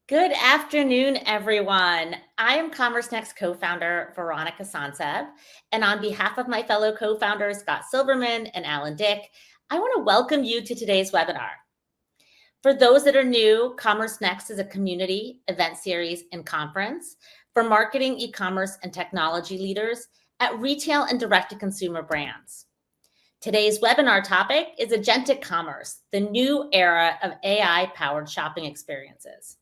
Good afternoon, everyone. I am Commerce Next co-founder Veronica Sansev, and on behalf of my fellow co-founders Scott Silverman and Alan Dick, I want to welcome you to today's webinar. For those that are new, Commerce Next is a community, event series, and conference for marketing, e-commerce, and technology leaders at retail and direct-to-consumer brands. Today's webinar topic is Agentic Commerce, the new era of AI-powered shopping experiences.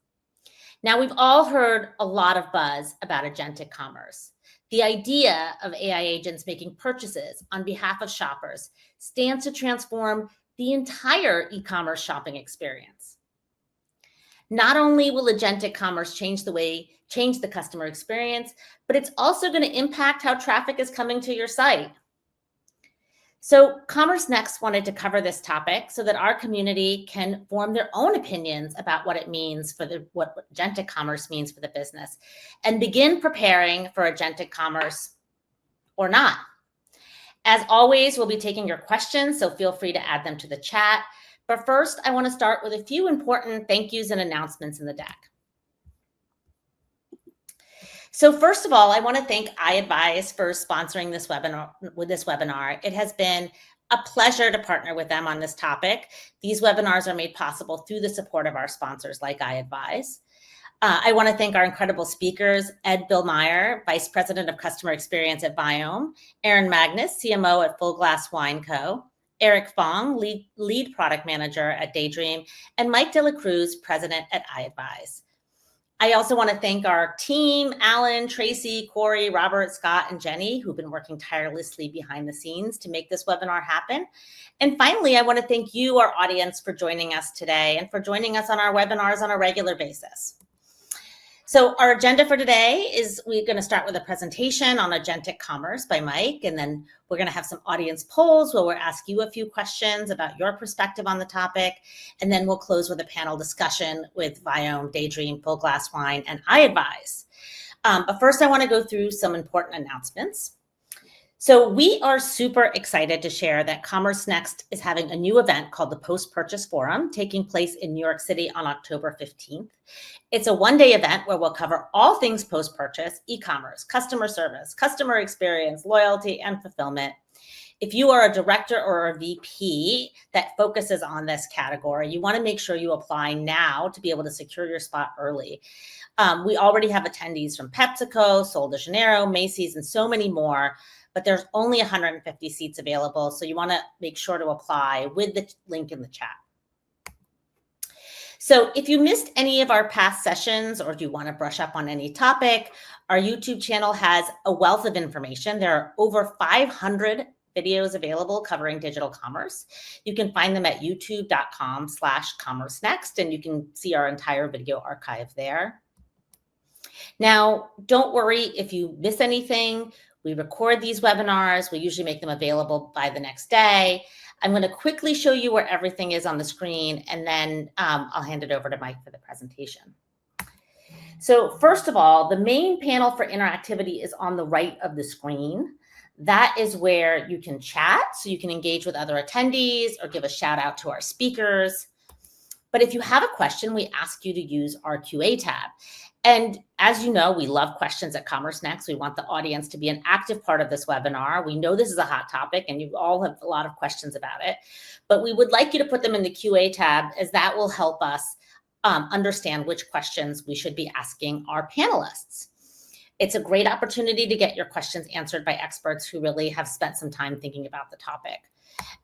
Now, we've all heard a lot of buzz about agentic commerce. The idea of AI agents making purchases on behalf of shoppers stands to transform the entire e-commerce shopping experience. Not only will agentic commerce change the customer experience, but it's also going to impact how traffic is coming to your site. So Commerce Next wanted to cover this topic so that our community can form their own opinions about what it means for what agentic commerce means for the business and begin preparing for agentic commerce or not. As always, we'll be taking your questions, so feel free to add them to the chat. But first, I want to start with a few important thank yous and announcements in the deck. So first of all, I want to thank iAdvise for sponsoring this webinar. It has been a pleasure to partner with them on this topic. These webinars are made possible through the support of our sponsors like iAdvise. I want to thank our incredible speakers, Ed Billmeyer, Vice President of Customer Experience at Viome, Aaron Magnus, CMO at Full Glass Wine Co., Eric Fong, Lead Product Manager at Daydream, and Mike De La Cruz, President at iAdvise. I also want to thank our team, Alan, Tracy, Corey, Robert, Scott, and Jenny, who've been working tirelessly behind the scenes to make this webinar happen. And finally, I want to thank you, our audience, for joining us today and for joining us on our webinars on a regular basis. So our agenda for today is we're going to start with a presentation on Agentic Commerce by Mike, and then we're going to have some audience polls where we'll ask you a few questions about your perspective on the topic, and then we'll close with a panel discussion with Viome, Daydream, Full Glass Wine, and iAdvise. But first, I want to go through some important announcements. So we are super excited to share that Commerce Next is having a new event called the Post-Purchase Forum taking place in New York City on October 15th. It's a one-day event where we'll cover all things post-purchase, e-commerce, customer service, customer experience, loyalty, and fulfillment. If you are a director or a VP that focuses on this category, you want to make sure you apply now to be able to secure your spot early. We already have attendees from PepsiCo, Sol de Janeiro, Macy's, and so many more. But there's only 150 seats available, so you want to make sure to apply with the link in the chat. So if you missed any of our past sessions or if you want to brush up on any topic, our YouTube channel has a wealth of information. There are over 500 videos available covering digital commerce. You can find them at youtube.com/commercenext, and you can see our entire video archive there. Now, don't worry if you miss anything. We record these webinars. We usually make them available by the next day. I'm going to quickly show you where everything is on the screen, and then I'll hand it over to Mike for the presentation. So first of all, the main panel for interactivity is on the right of the screen. That is where you can chat, so you can engage with other attendees or give a shout out to our speakers. But if you have a question, we ask you to use our QA tab. And as you know, we love questions at Commerce Next. We want the audience to be an active part of this webinar. We know this is a hot topic and you all have a lot of questions about it, but we would like you to put them in the QA tab, as that will help us understand which questions we should be asking our panelists. It's a great opportunity to get your questions answered by experts who really have spent some time thinking about the topic.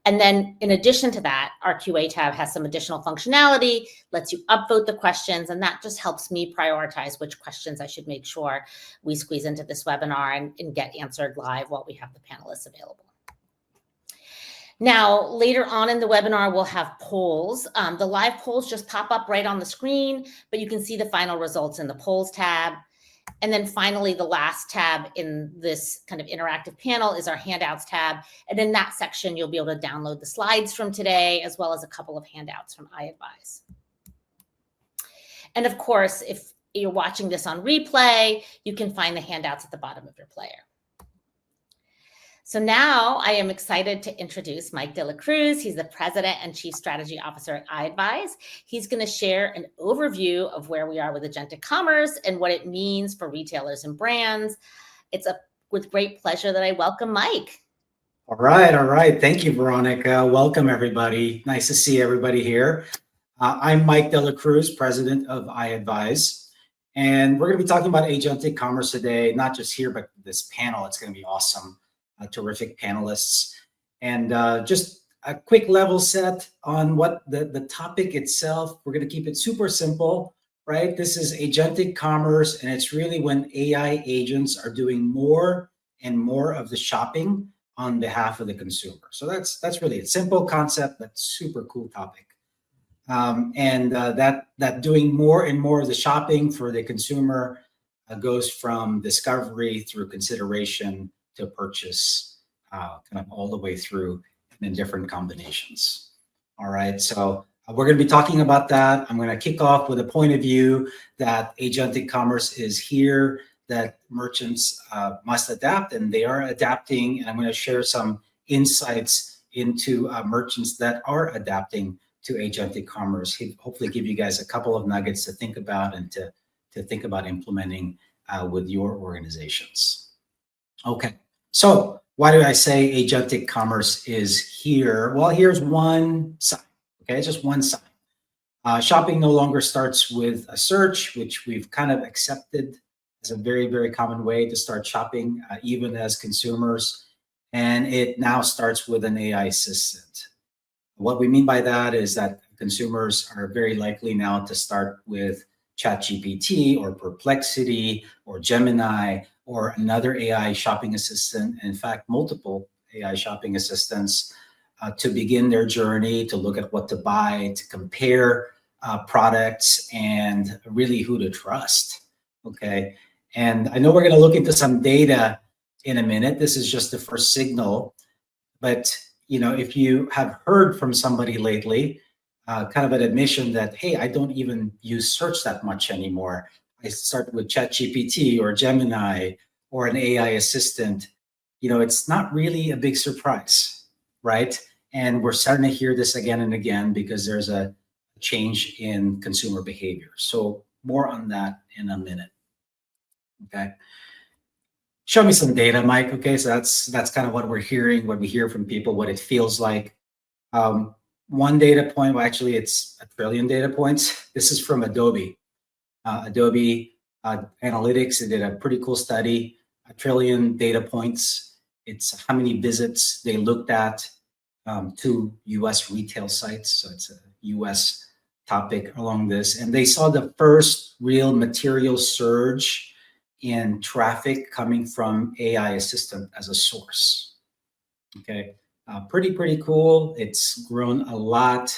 And then in addition to that, our QA tab has some additional functionality, lets you upvote the questions, and that just helps me prioritize which questions I should make sure we squeeze into this webinar and get answered live while we have the panelists available. Now, later on in the webinar, we'll have polls. The live polls just pop up right on the screen, but you can see the final results in the polls tab. And then finally, the last tab in this kind of interactive panel is our handouts tab. And in that section, you'll be able to download the slides from today, as well as a couple of handouts from iAdvise. And of course, if you're watching this on replay, you can find the handouts at the bottom of your player. So now I am excited to introduce Mike De La Cruz. He's the President and Chief Strategy Officer at iAdvise. He's going to share an overview of where we are with Agentic Commerce and what it means for retailers and brands. It's with great pleasure that I welcome Mike. All right. Thank you, Veronica. Welcome, everybody. Nice to see everybody here. I'm Mike De La Cruz, President of iAdvise, and we're going to be talking about Agentic Commerce today, not just here, but this panel. It's going to be awesome. Terrific panelists. And just a quick level set on what the topic itself. We're going to keep it super simple, right? This is Agentic Commerce, and it's really when AI agents are doing more and more of the shopping on behalf of the consumer. So that's really a simple concept, but super cool topic. That doing more and more of the shopping for the consumer goes from discovery through consideration to purchase, kind of all the way through in different combinations. All right, so we're going to be talking about that. I'm going to kick off with a point of view that Agentic Commerce is here, that merchants must adapt, and they are adapting. And I'm going to share some insights into merchants that are adapting to Agentic Commerce. Hopefully give you guys a couple of nuggets to think about and to think about implementing with your organizations. Okay, so why do I say Agentic Commerce is here? Well, here's one sign, okay, just one sign. Shopping no longer starts with a search, which we've kind of accepted as a very, very common way to start shopping, even as consumers. And it now starts with an AI assistant. What we mean by that is that consumers are very likely now to start with ChatGPT or Perplexity or Gemini or another AI shopping assistant. In fact, multiple AI shopping assistants to begin their journey, to look at what to buy, to compare products, and really who to trust. Okay. And I know we're going to look into some data in a minute. This is just the first signal. But if you have heard from somebody lately, kind of an admission that, hey, I don't even use search that much anymore. I start with ChatGPT or Gemini or an AI assistant. It's not really a big surprise, right? And we're starting to hear this again and again because there's a change in consumer behavior. So more on that in a minute. Okay. Show me some data, Mike. Okay, so that's kind of what we're hearing, what we hear from people, what it feels like. One data point, well, actually, it's a trillion data points. This is from Adobe. Adobe Analytics, they did a pretty cool study, a trillion data points. It's how many visits they looked at to US retail sites. So it's a US topic along this. And they saw the first real material surge in traffic coming from AI assistant as a source. Okay, pretty cool. It's grown a lot.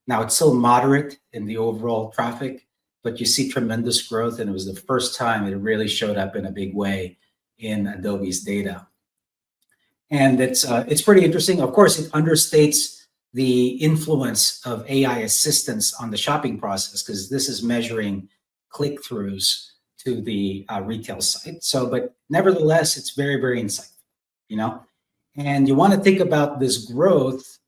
Now it's still moderate in the overall traffic, but you see tremendous growth, and it was the first time it really showed up in a big way in Adobe's data. And it's pretty interesting. Of course, it understates the influence of AI assistance on the shopping process, because this is measuring click-throughs to the retail site. So, but nevertheless, it's very, very insightful, And you want to think about this growth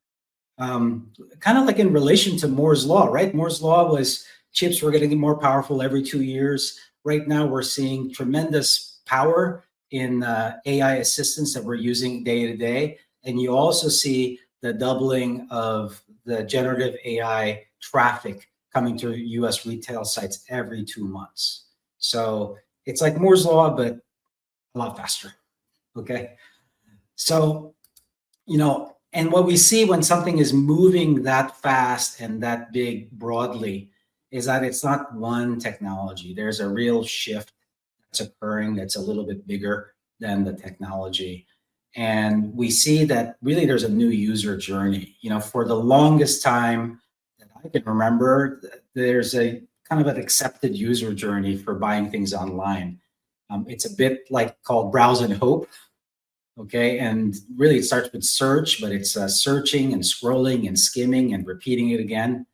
kind of like in relation to Moore's Law, right? Moore's Law was chips were getting more powerful every 2 years. Right now, we're seeing tremendous power in AI assistants that we're using day to day. And you also see the doubling of the generative AI traffic coming to US retail sites every 2 months. So it's like Moore's Law, but a lot faster, okay? So, and what we see when something is moving that fast and that big broadly is that it's not one technology. There's a real shift that's occurring that's a little bit bigger than the technology. And we see that really there's a new user journey. For the longest time that I can remember, there's a kind of an accepted user journey for buying things online. It's a bit like called browse and hope. Okay, and really it starts with search, but it's searching and scrolling and skimming and repeating it again.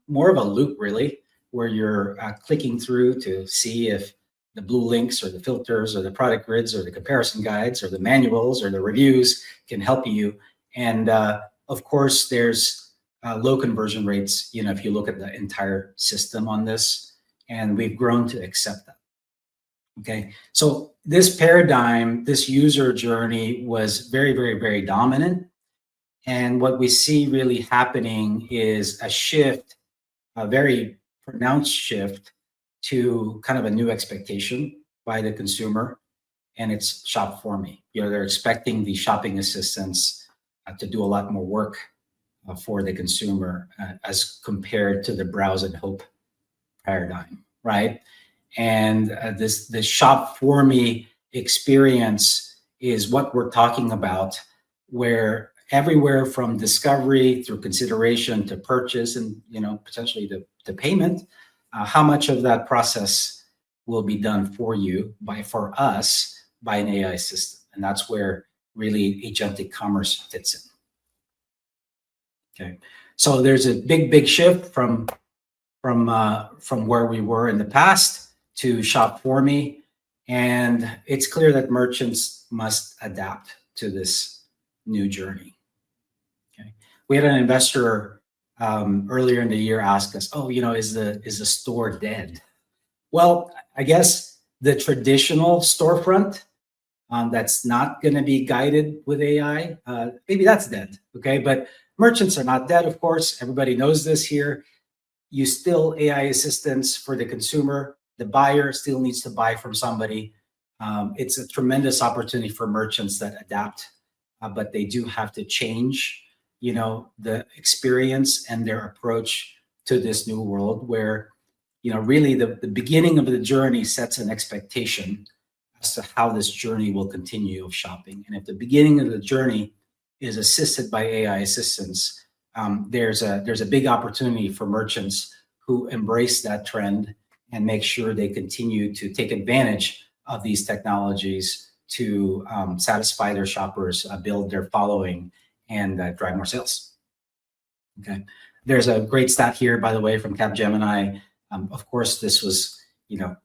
More of a loop, really, where you're clicking through to see if the blue links or the filters or the product grids or the comparison guides or the manuals or the reviews can help you. And of course, there's low conversion rates, if you look at the entire system on this, and we've grown to accept that. Okay, so this paradigm, this user journey was very, very, very dominant. And what we see really happening is a shift, a very pronounced shift to kind of a new expectation by the consumer, and it's shop for me. They're expecting the shopping assistants to do a lot more work for the consumer as compared to the browse and hope paradigm, right? And this shop for me experience is what we're talking about, where everywhere from discovery through consideration to purchase and potentially the payment, how much of that process will be done for for us by an AI system. And that's where really agentic commerce fits in. Okay, so there's a big shift from where we were in the past to shop for me, and it's clear that merchants must adapt to this new journey. Okay, we had an investor earlier in the year ask us, "Oh, is the store dead?" Well, I guess the traditional storefront that's not going to be guided with AI, maybe that's dead. Okay, but merchants are not dead, of course. Everybody knows this here. You still AI assistance for the consumer. The buyer still needs to buy from somebody. It's a tremendous opportunity for merchants that adapt, but they do have to change, the experience and their approach to this new world where, really the beginning of the journey sets an expectation as to how this journey will continue of shopping. And if the beginning of the journey is assisted by AI assistance, there's a big opportunity for merchants who embrace that trend and make sure they continue to take advantage of these technologies to satisfy their shoppers, build their following, and drive more sales. Okay, there's a great stat here, by the way, from Capgemini. Of course, this was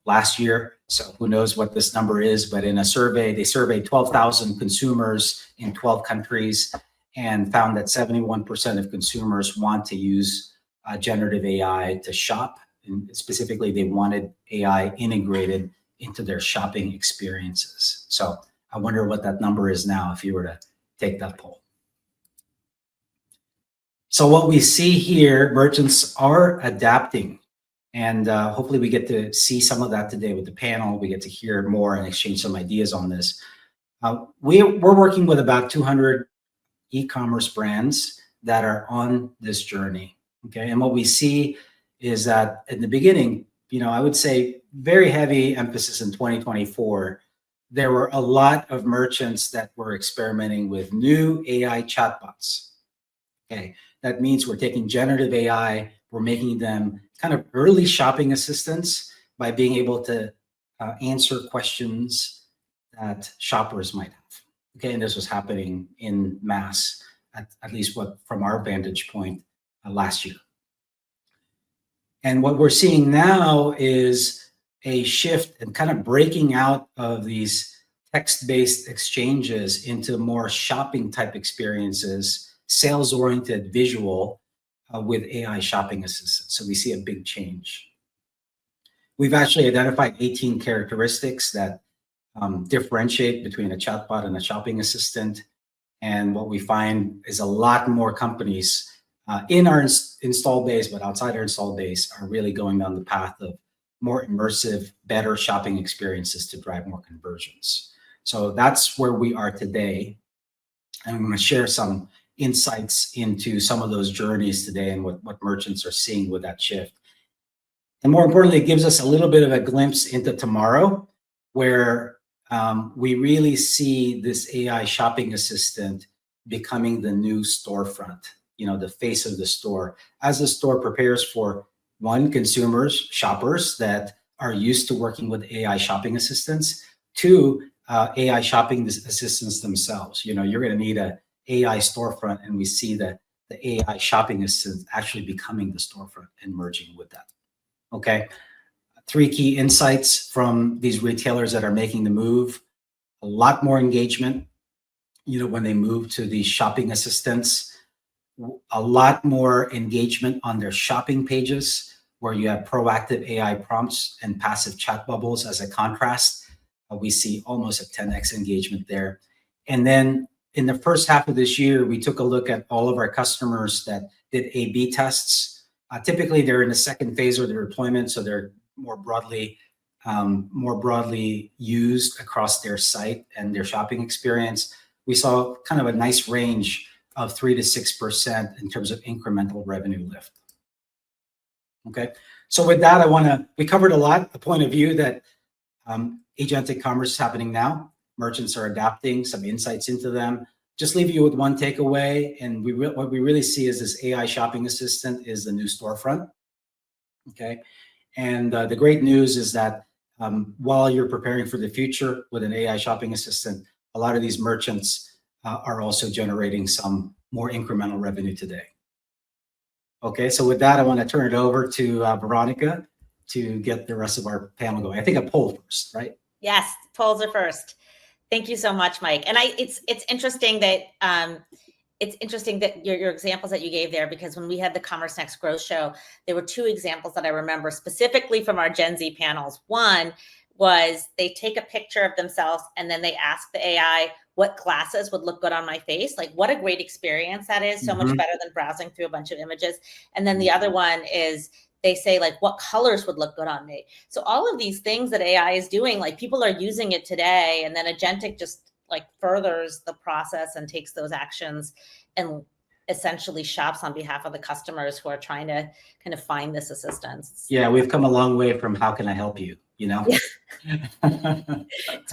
last year, so who knows what this number is, but in a survey, they surveyed 12,000 consumers in 12 countries and found that 71% of consumers want to use generative AI to shop. And specifically, they wanted AI integrated into their shopping experiences. So I wonder what that number is now if you were to take that poll. So what we see here, merchants are adapting. And hopefully we get to see some of that today with the panel. We get to hear more and exchange some ideas on this. We're working with about 200 e-commerce brands that are on this journey. Okay, and what we see is that in the beginning, I would say very heavy emphasis in 2024. There were a lot of merchants that were experimenting with new AI chatbots. Okay, that means we're taking generative AI, we're making them kind of early shopping assistants by being able to answer questions that shoppers might have. Okay, and this was happening in mass, at least from our vantage point last year. And what we're seeing now is a shift and kind of breaking out of these text-based exchanges into more shopping type experiences, sales-oriented visual with AI shopping assistance. So we see a big change. We've actually identified 18 characteristics that differentiate between a chatbot and a shopping assistant. And what we find is a lot more companies in our install base, but outside our install base, are really going down the path of more immersive, better shopping experiences to drive more conversions. So that's where we are today. And I'm going to share some insights into some of those journeys today and what merchants are seeing with that shift. And more importantly, it gives us a little bit of a glimpse into tomorrow, where we really see this AI shopping assistant becoming the new storefront, the face of the store, as the store prepares for consumers, shoppers that are used to working with AI shopping assistants, to AI shopping assistants themselves. You're going to need an AI storefront, and we see that the AI shopping assistant actually becoming the storefront and merging with that. Okay, three key insights from these retailers that are making the move. A lot more engagement, when they move to these shopping assistants, a lot more engagement on their shopping pages where you have proactive AI prompts and passive chat bubbles as a contrast. We see almost a 10x engagement there. And then in the first half of this year, we took a look at all of our customers that did A/B tests. Typically, they're in the second phase of their deployment, so they're more broadly used across their site and their shopping experience. We saw kind of a nice range of 3 to 6% in terms of incremental revenue lift. Okay, so with that, we covered a lot. The point of view that Agentic Commerce is happening now. Merchants are adapting, some insights into them. Just leave you with one takeaway, and what we really see is this AI shopping assistant is the new storefront. Okay, and the great news is that while you're preparing for the future with an AI shopping assistant, a lot of these merchants are also generating some more incremental revenue today. Okay, so with that, I want to turn it over to Veronica to get the rest of our panel going. I think a poll first, right? Yes, polls are first. Thank you so much, Mike. And it's interesting that your examples that you gave there, because when we had the Commerce Next Growth Show, there were two examples that I remember specifically from our Gen Z panels. One was they take a picture of themselves and then they ask the AI what glasses would look good on my face. Like, what a great experience that is. So much better than browsing through a bunch of images. And then the other one is they say, like, what colors would look good on me? So all of these things that AI is doing, like, people are using it today, and then Agentic just like furthers the process and takes those actions and essentially shops on behalf of the customers who are trying to kind of find this assistance. Yeah, we've come a long way from how can I help you, It's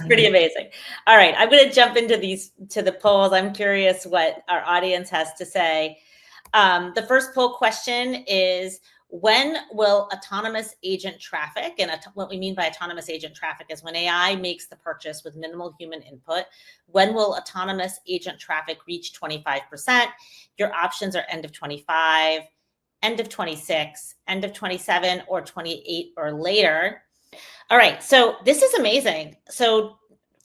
pretty amazing. All right, I'm going to jump into the polls. I'm curious what our audience has to say. The first poll question is, when will autonomous agent traffic, and what we mean by autonomous agent traffic is when AI makes the purchase with minimal human input, when will autonomous agent traffic reach 25%? Your options are end of 25, end of 26, end of 27, or 28 or later. All right, so this is amazing. So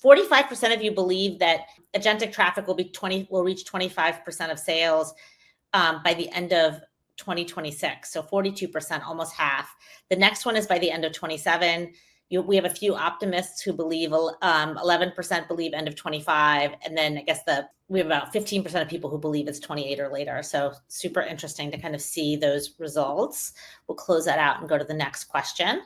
45% of you believe that agentic traffic will reach 25% of sales by the end of 2026. So 42%, almost half. The next one is by the end of 27. We have a few optimists who believe 11% believe end of 25. And then I guess we have about 15% of people who believe it's 28 or later. So super interesting to kind of see those results. We'll close that out and go to the next question.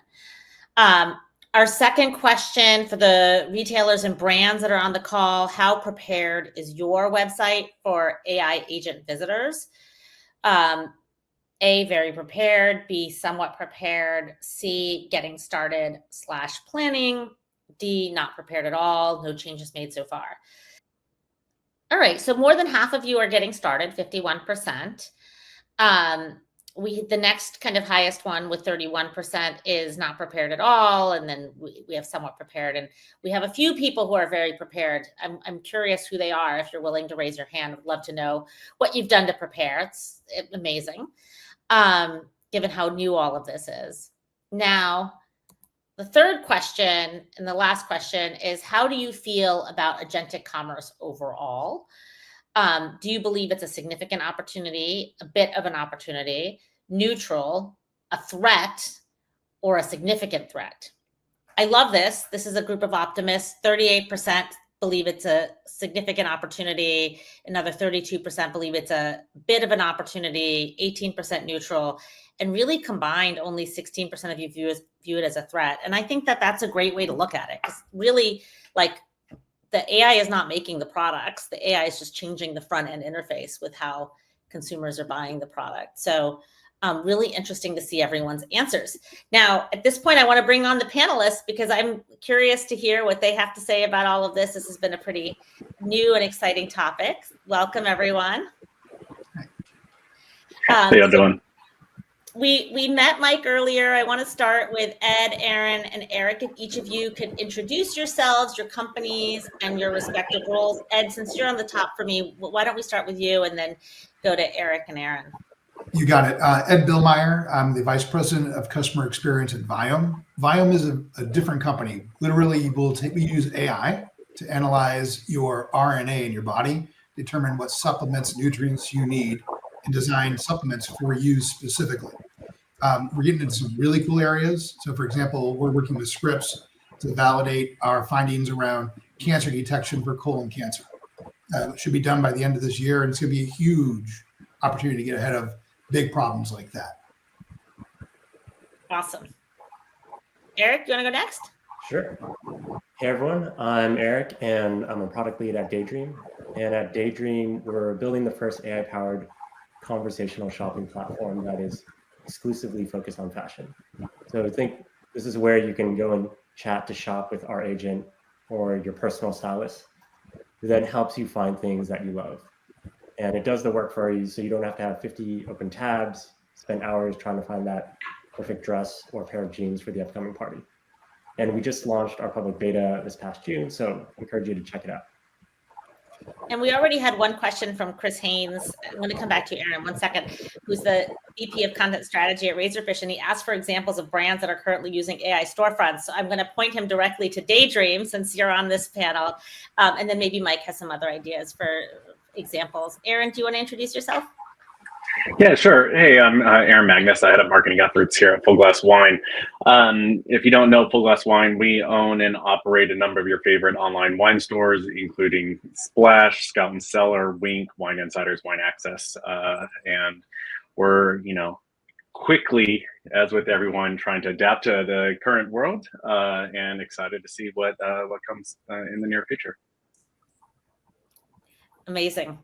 Our second question for the retailers and brands that are on the call: how prepared is your website for AI agent visitors? A, very prepared. B, somewhat prepared. C, getting started / planning. D, not prepared at all. No changes made so far. All right, so more than half of you are getting started, 51%. The next kind of highest one with 31% is not prepared at all. And then we have somewhat prepared. And we have a few people who are very prepared. I'm curious who they are. If you're willing to raise your hand, I'd love to know what you've done to prepare. It's amazing, given how new all of this is. Now, the third question and the last question is, how do you feel about agentic commerce overall? Do you believe it's a significant opportunity, a bit of an opportunity, neutral, a threat, or a significant threat? I love this. This is a group of optimists. 38% believe it's a significant opportunity. Another 32% believe it's a bit of an opportunity, 18% neutral, and really combined, only 16% of you view it as a threat. And I think that that's a great way to look at it. It's really, like, the AI is not making the products. The AI is just changing the front end interface with how consumers are buying the product. So really interesting to see everyone's answers. Now, at this point, I want to bring on the panelists because I'm curious to hear what they have to say about all of this. This has been a pretty new and exciting topic. Welcome, everyone. How y'all doing? We met Mike earlier. I want to start with Ed, Aaron, and Eric. If each of you could introduce yourselves, your companies, and your respective roles. Ed, since you're on the top for me, why don't we start with you and then go to Eric and Aaron? You got it. Ed Billmeyer, I'm the Vice President of Customer Experience at Viome. Viome is a different company. Literally, we use AI to analyze your RNA in your body, determine what supplements, nutrients you need, and design supplements for you specifically. We're getting into some really cool areas. So, for example, we're working with Scripps to validate our findings around cancer detection for colon cancer. It should be done by the end of this year, and it's going to be a huge opportunity to get ahead of big problems like that. Awesome. Eric, you want to go next? Sure. Hey everyone, I'm Eric and I'm a product lead at Daydream. And at Daydream, we're building the first AI-powered conversational shopping platform that is exclusively focused on fashion. So I think this is where you can go and chat to shop with our agent or your personal stylist, who then helps you find things that you love. And it does the work for you, so you don't have to have 50 open tabs, spend hours trying to find that perfect dress or pair of jeans for the upcoming party. And we just launched our public beta this past June, so I encourage you to check it out. And we already had one question from Chris Haynes. I'm going to come back to you, Aaron, in 1 second, who's the VP of Content Strategy at Razorfish, and he asked for examples of brands that are currently using AI storefronts. So I'm going to point him directly to Daydream, since you're on this panel, and then maybe Mike has some other ideas for examples. Aaron, do you want to introduce yourself? Yeah, sure. Hey, I'm Aaron Magnus. I head up marketing efforts here at Full Glass Wine. If you don't know Full Glass Wine, we own and operate a number of your favorite online wine stores, including Splash, Scout and Cellar, Wink, Wine Insiders, Wine Access, and we're, quickly, as with everyone, trying to adapt to the current world, and excited to see what comes in the near future. Amazing.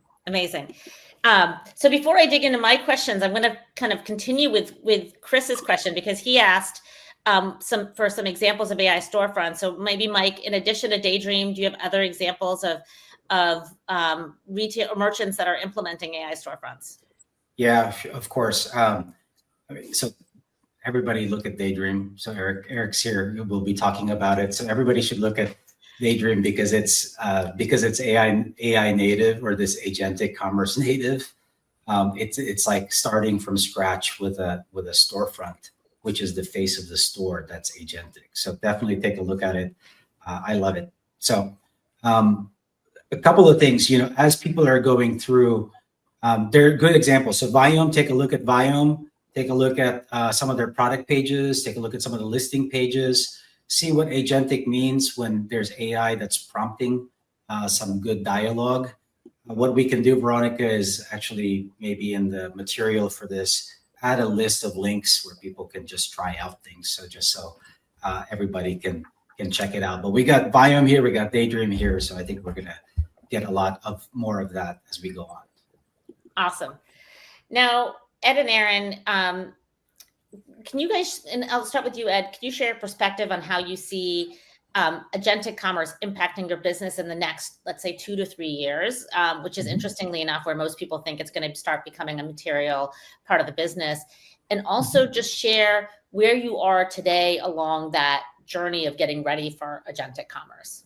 So before I dig into my questions, I'm going to kind of continue with Chris's question, because he asked some examples of AI storefronts. So maybe Mike, in addition to Daydream, do you have other examples of retail or merchants that are implementing AI storefronts? Yeah, of course. So everybody look at Daydream. So Eric's here. We'll be talking about it. So everybody should look at Daydream because it's AI native, or this agentic commerce native. It's like starting from scratch with a storefront, which is the face of the store that's agentic. So definitely take a look at it. I love it. So a couple of things, as people are going through, they're good examples. So Viome, take a look at Viome. Take a look at some of their product pages. Take a look at some of the listing pages. See what agentic means when there's AI that's prompting some good dialogue. What we can do, Veronica, is actually maybe in the material for this, add a list of links where people can just try out things. So just so everybody can check it out. But we got Viome here, we got Daydream here. So I think we're gonna get a lot of more of that as we go on. Awesome. Now, Ed and Aaron, can you guys, and I'll start with you, Ed, can you share a perspective on how you see agentic commerce impacting your business in the next, let's say, 2 to 3 years, which is interestingly enough where most people think it's going to start becoming a material part of the business, and also just share where you are today along that journey of getting ready for agentic commerce?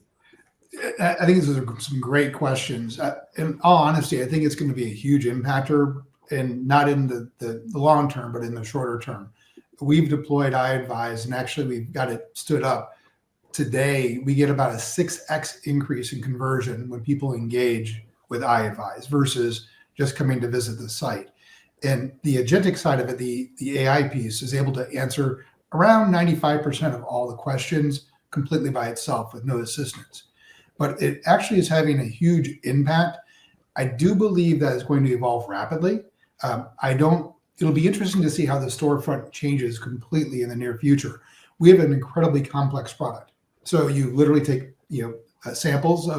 I think these are some great questions. In all honesty, I think it's going to be a huge impactor, and not in the long term, but in the shorter term. We've deployed iAdvise, and actually we've got it stood up. Today, we get about a 6x increase in conversion when people engage with iAdvise versus just coming to visit the site. And the agentic side of it, the AI piece, is able to answer around 95% of all the questions completely by itself with no assistance. But it actually is having a huge impact. I do believe that is going to evolve rapidly. It'll be interesting to see how the storefront changes completely in the near future. We have an incredibly complex product. So you literally take, samples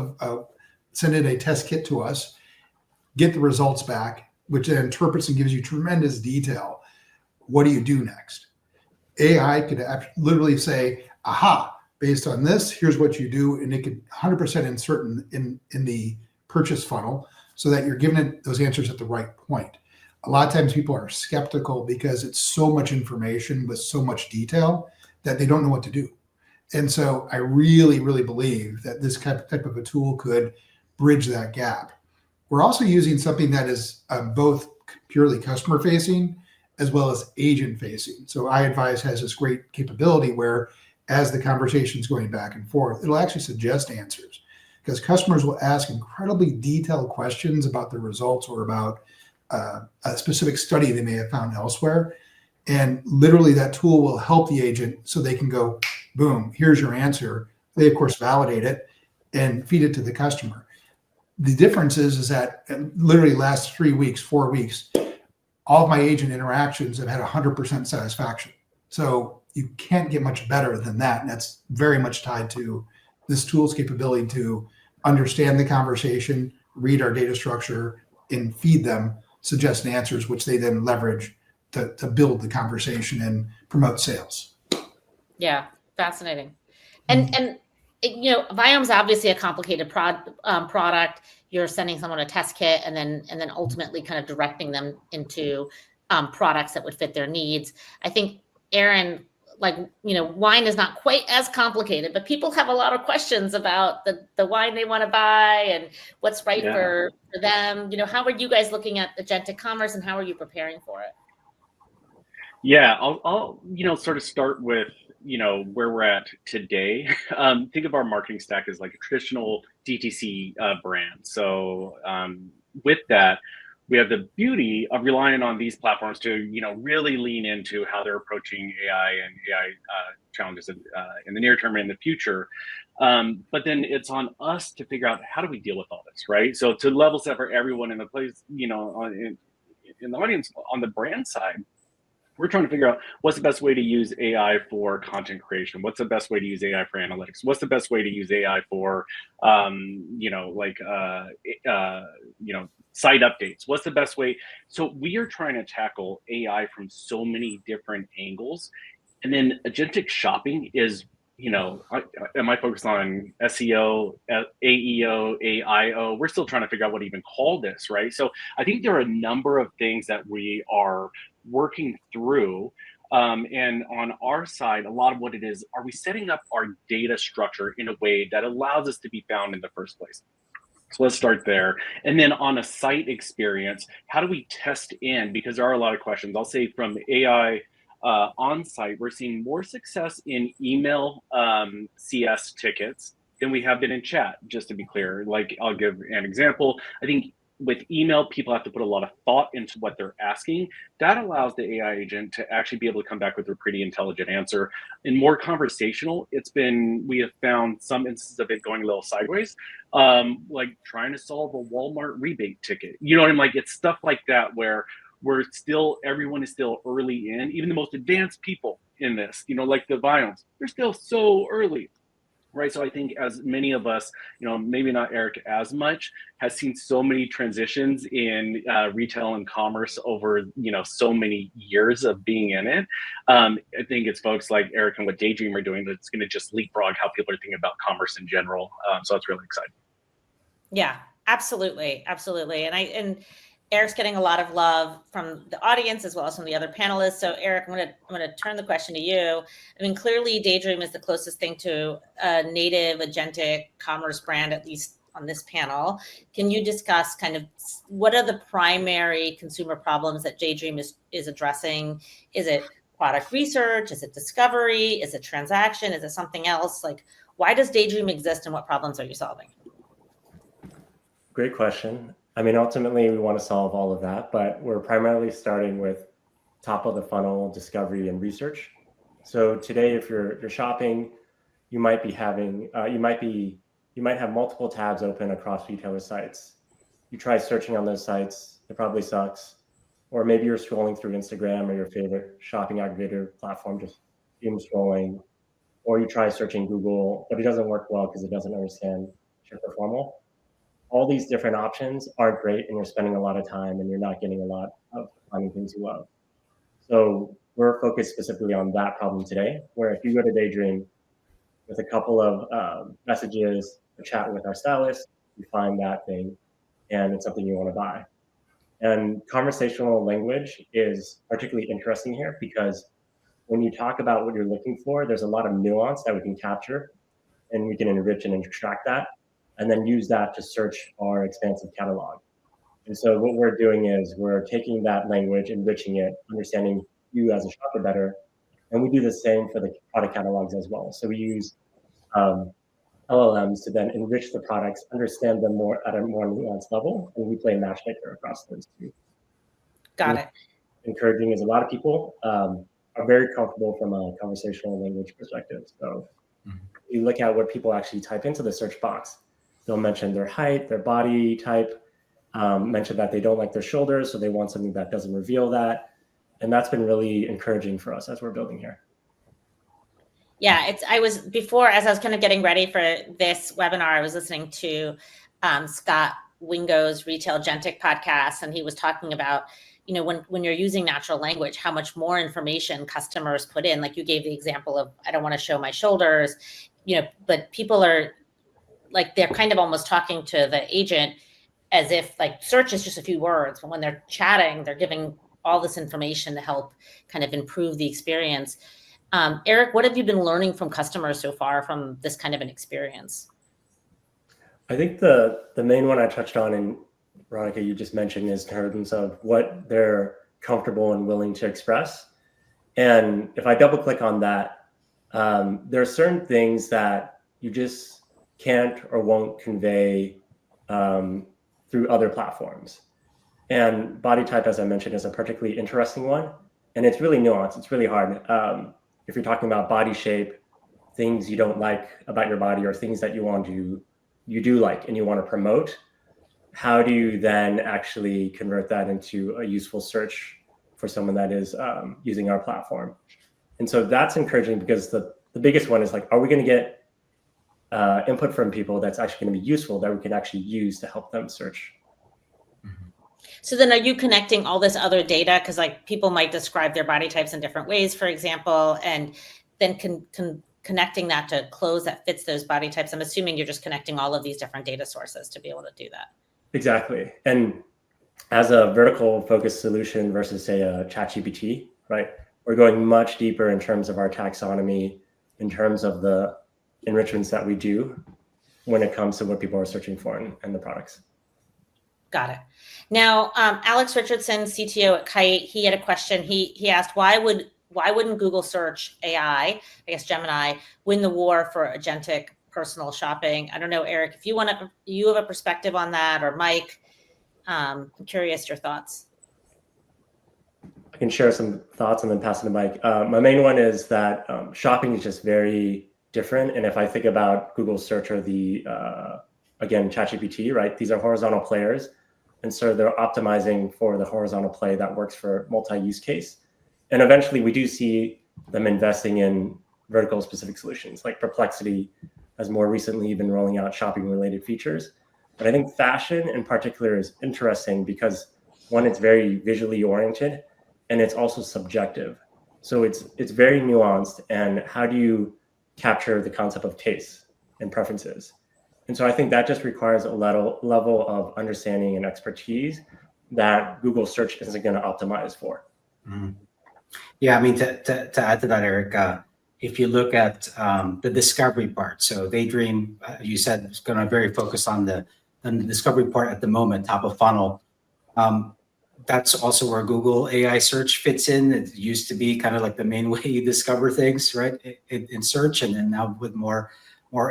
send in a test kit to us, get the results back, which then interprets and gives you tremendous detail. What do you do next? AI could literally say, aha, based on this, here's what you do. And it could 100% insert in the purchase funnel so that you're giving it those answers at the right point. A lot of times people are skeptical because it's so much information with so much detail that they don't know what to do. And so I really, really believe that this type of a tool could bridge that gap. We're also using something that is both purely customer facing as well as agent facing. So iAdvise has this great capability where as the conversation is going back and forth, it'll actually suggest answers, because customers will ask incredibly detailed questions about the results or about a specific study they may have found elsewhere. And literally that tool will help the agent so they can go, boom, here's your answer. They, of course, validate it and feed it to the customer. The difference is that it literally lasts 3 weeks, 4 weeks. All of my agent interactions have had 100% satisfaction. So you can't get much better than that. And that's very much tied to this tool's capability to understand the conversation, read our data structure, and feed them suggested answers, which they then leverage to build the conversation and promote sales. Yeah, fascinating. And you know, Viome's obviously a complicated product. You're sending someone a test kit and then ultimately kind of directing them into products that would fit their needs. I think, Aaron, like, you know, wine is not quite as complicated, but people have a lot of questions about the wine they want to buy and what's right for them. You know, how are you guys looking at agentic commerce and how are you preparing for it? Yeah, I'll sort of start with, where we're at today. Think of our marketing stack as like a traditional DTC brand. So with that, we have the beauty of relying on these platforms to, really lean into how they're approaching AI and AI challenges in the near term and in the future. But then it's on us to figure out, how do we deal with all this, right? So to level set for everyone in the place, in the audience, on the brand side, we're trying to figure out what's the best way to use AI for content creation. What's the best way to use AI for analytics? What's the best way to use AI for, site updates? What's the best way? So we are trying to tackle AI from so many different angles. And then agentic shopping is, am I focused on SEO, AEO, AIO? We're still trying to figure out what to even call this, right? So I think there are a number of things that we are working through. And on our side, a lot of what it is, are we setting up our data structure in a way that allows us to be found in the first place? So let's start there. And then on a site experience, how do we test in? Because there are a lot of questions. I'll say from AI on site, we're seeing more success in email CS tickets than we have been in chat, just to be clear. Like, I'll give an example. I think with email, people have to put a lot of thought into what they're asking. That allows the AI agent to actually be able to come back with a pretty intelligent answer. In more conversational, we have found some instances of it going a little sideways, like trying to solve a Walmart rebate ticket. You know what I mean? Like, it's stuff like that where everyone is still early in, even the most advanced people in this, like the Viomes, they're still so early. Right. So I think as many of us, maybe not Eric as much, has seen so many transitions in retail and commerce over, so many years of being in it. I think it's folks like Eric and what Daydream are doing that's going to just leapfrog how people are thinking about commerce in general. So it's really exciting. Yeah, absolutely. Absolutely. And Eric's getting a lot of love from the audience as well as from the other panelists. So Eric, I'm going to turn the question to you. I mean, clearly Daydream is the closest thing to a native agentic commerce brand, at least on this panel. Can you discuss kind of what are the primary consumer problems that Daydream is addressing? Is it product research? Is it discovery? Is it transaction? Is it something else? Like, why does Daydream exist and what problems are you solving? Great question. I mean, ultimately, we want to solve all of that, but we're primarily starting with top of the funnel discovery and research. So today, if you're shopping, you might have multiple tabs open across retailer sites. You try searching on those sites, it probably sucks. Or maybe you're scrolling through Instagram or your favorite shopping aggregator platform, just doom scrolling. Or you try searching Google, but it doesn't work well because it doesn't understand shipper formal. All these different options aren't great, and you're spending a lot of time and you're not getting a lot of finding things you love. So we're focused specifically on that problem today, where if you go to Daydream with a couple of messages, a chat with our stylist, you find that thing and it's something you want to buy. And conversational language is particularly interesting here because when you talk about what you're looking for, there's a lot of nuance that we can capture and we can enrich and extract that, and then use that to search our expansive catalog. And so what we're doing is we're taking that language, enriching it, understanding you as a shopper better. And we do the same for the product catalogs as well. So we use LLMs to then enrich the products, understand them more at a more nuanced level, and we play matchmaker across those two. Got it. Encouraging is a lot of people are very comfortable from a conversational language perspective. So you look at what people actually type into the search box. They'll mention their height, their body type, mention that they don't like their shoulders, so they want something that doesn't reveal that. And that's been really encouraging for us as we're building here. Yeah, as I was kind of getting ready for this webinar, I was listening to Scott Wingo's Retail Agentic podcast, and he was talking about, when you're using natural language, how much more information customers put in. Like you gave the example of, I don't want to show my shoulders, but people are like, they're kind of almost talking to the agent as if like search is just a few words, but when they're chatting, they're giving all this information to help kind of improve the experience. Eric, what have you been learning from customers so far from this kind of an experience? I think the main one I touched on, and Veronica, you just mentioned, is in terms of what they're comfortable and willing to express. And if I double click on that, there are certain things that you just can't or won't convey through other platforms. And body type, as I mentioned, is a particularly interesting one. And it's really nuanced. It's really hard. If you're talking about body shape, things you don't like about your body or things that you do like and you want to promote, how do you then actually convert that into a useful search for someone that is using our platform? And so that's encouraging, because the biggest one is like, are we going to get input from people that's actually going to be useful, that we can actually use to help them search? So then are you connecting all this other data? Because like people might describe their body types in different ways, for example, and then connecting that to clothes that fits those body types. I'm assuming you're just connecting all of these different data sources to be able to do that. Exactly. And as a vertical focused solution versus, say, a ChatGPT, right? We're going much deeper in terms of our taxonomy, in terms of the enrichments that we do when it comes to what people are searching for in the products. Got it. Now, Alex Richardson, CTO at Kite, he had a question. He asked, why wouldn't Google search AI, I guess Gemini, win the war for agentic personal shopping? I don't know, Eric, if you have a perspective on that, or Mike, I'm curious your thoughts. I can share some thoughts and then pass it to Mike. My main one is that shopping is just very different. And if I think about Google search or again, ChatGPT, right? These are horizontal players. And so they're optimizing for the horizontal play that works for multi-use case. And eventually we do see them investing in vertical specific solutions, like Perplexity has more recently been rolling out shopping related features. But I think fashion in particular is interesting because, one, it's very visually oriented, and it's also subjective. So it's very nuanced. And how do you capture the concept of taste and preferences? And so I think that just requires a level of understanding and expertise that Google search isn't going to optimize for. Mm-hmm. Yeah, I mean, to add to that, Eric, if you look at the discovery part, so Daydream, you said, is going to very focus on the discovery part at the moment, top of funnel. That's also where Google AI search fits in. It used to be kind of like the main way you discover things, right, in search, and then now with more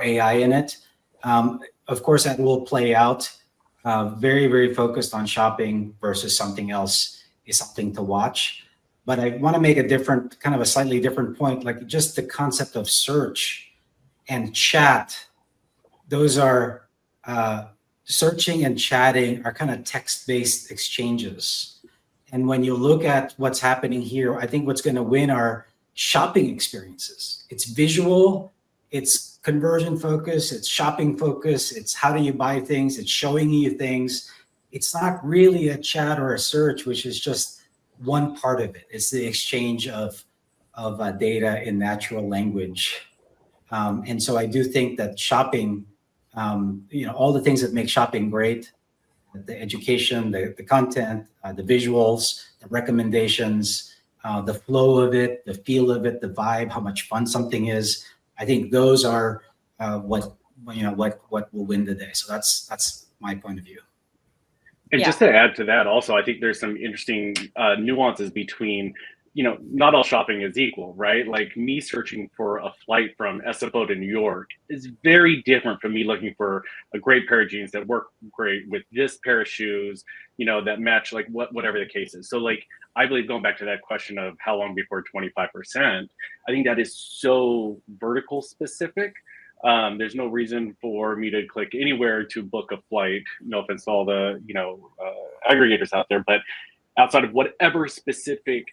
AI in it. Of course, that will play out. Very, very focused on shopping versus something else is something to watch. But I want to make a slightly different point, like just the concept of search and chat. Those are searching and chatting are kind of text-based exchanges. And when you look at what's happening here, I think what's going to win are shopping experiences. It's visual, it's conversion focus, it's shopping focus, it's how do you buy things, it's showing you things. It's not really a chat or a search, which is just one part of it. It's the exchange of data in natural language. And so I do think that shopping, all the things that make shopping great, the education, the content, the visuals, the recommendations, the flow of it, the feel of it, the vibe, how much fun something is. I think those are what will win the day. So that's my point of view. And Yeah. just to add to that, also, I think there's some interesting nuances between, not all shopping is equal, right? Like me searching for a flight from SFO to New York is very different from me looking for a great pair of jeans that work great with this pair of shoes, that match like whatever the case is. So like, I believe going back to that question of how long before 25%, I think that is so vertical specific. There's no reason for me to click anywhere to book a flight. No offense to all the aggregators out there, but outside of whatever specific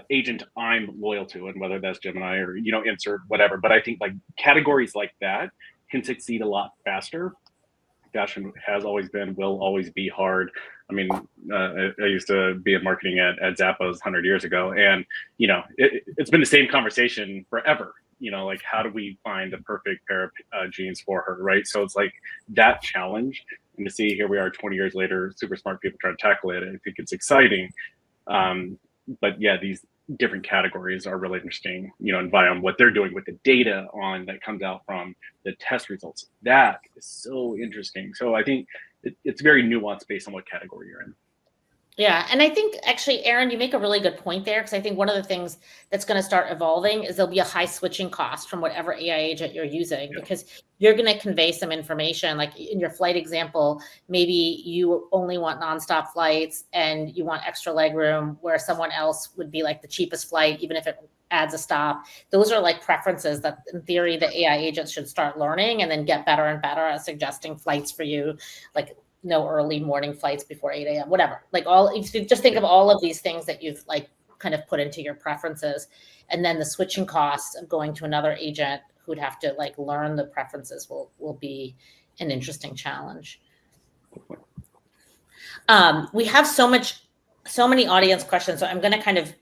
agent I'm loyal to, and whether that's Gemini or insert whatever. But I think like categories like that can succeed a lot faster. Fashion has always been, will always be hard. I mean, I used to be in marketing at Zappos 100 years ago, and it's been the same conversation forever. Like how do we find the perfect pair of jeans for her, right? So it's like that challenge, and to see here we are 20 years later, super smart people trying to tackle it. I think it's exciting. But yeah, these different categories are really interesting, and Viome, what they're doing with the data on that comes out from the test results. That is so interesting. So I think it's very nuanced based on what category you're in. Yeah. And I think actually, Aaron, you make a really good point there, because I think one of the things that's going to start evolving is there'll be a high switching cost from whatever AI agent you're using, because you're going to convey some information. Like in your flight example, maybe you only want nonstop flights and you want extra leg room, where someone else would be like the cheapest flight, even if it adds a stop. Those are like preferences that in theory the AI agents should start learning and then get better and better at suggesting flights for you, like no early morning flights before 8 a.m., whatever. Like if you just think of all of these things that you've like kind of put into your preferences, and then the switching costs of going to another agent who'd have to like learn the preferences will be an interesting challenge. We have so many audience questions, so I'm going to kind of